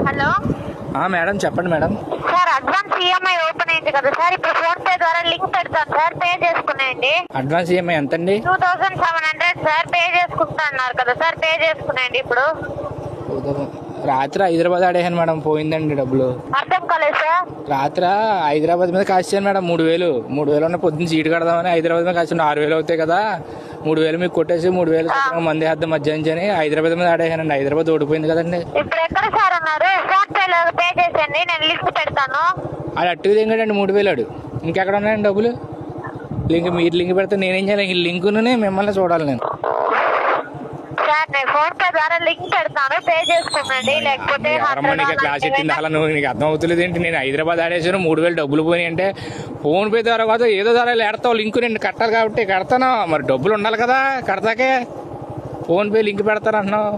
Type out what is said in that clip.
Hello madam చెప్పండి madam. Sir advance EMI open అయింది కదా సార్, ఇప్పుడు ఫోన్ పే ద్వారా లింక్ పెడతాను సార్, పే చేసుకునేయండి. అడ్వాన్స్ ఈఎంఐ ఎంతండి? 2700 సార్, పే చేసుకుంటా అన్నారు కదా సార్, పే చేసుకునేయండి ఇప్పుడు. రాత్రి హైదరాబాద్ ఆడేసాను మేడం, పోయిందండి డబ్బులు. అర్థం కాలేదు సార్. రాత్రి హైదరాబాద్ మీద కాసాను మేడం 3000 ఉన్న పొద్దున్న సీటు కడదామని హైదరాబాద్ మీద కాసాను. 6000 అవుతాయి కదా, 3000 మీకు కొట్టేసి 3000 మంది వేద్దాం మధ్యాహ్నం అని హైదరాబాద్ మీద ఆడేసానండి. హైదరాబాద్ ఓడిపోయింది కదండి. ఇప్పుడు ఎక్కడ సార్ ఉన్నారు? ఫోన్ పే లో పే చేసేయండి, నేను లింక్ పెడతాను. అది అట్టుకు దింగాడండి 3000. ఇంకెక్కడ ఉన్నాయండి డబ్బులు? మీరు లింక్ పెడితే నేనేం చేయాలి? ఈ లింకుని మిమ్మల్ని చూడాలి నేను. సార్ నేను ఫోన్ పే ద్వారా లింక్ పెడతాను, పే చేసుకోండి. లేకపోతే క్లాస్ ఎత్తింది అలా నువ్వు, నీకు అర్థం అవుతలేదు ఏంటి? నేను హైదరాబాద్ ఆడేసాను, 3000 డబ్బులు పోయినాయి అంటే ఫోన్ పే ద్వారా కాదు ఏదో ద్వారా ఎడతావు లింక్. నేను కట్టాలి కాబట్టి కడతాను, మరి డబ్బులు ఉండాలి కదా కడతాకే. ఫోన్ పే లింక్ పెడతాను అంటున్నావు.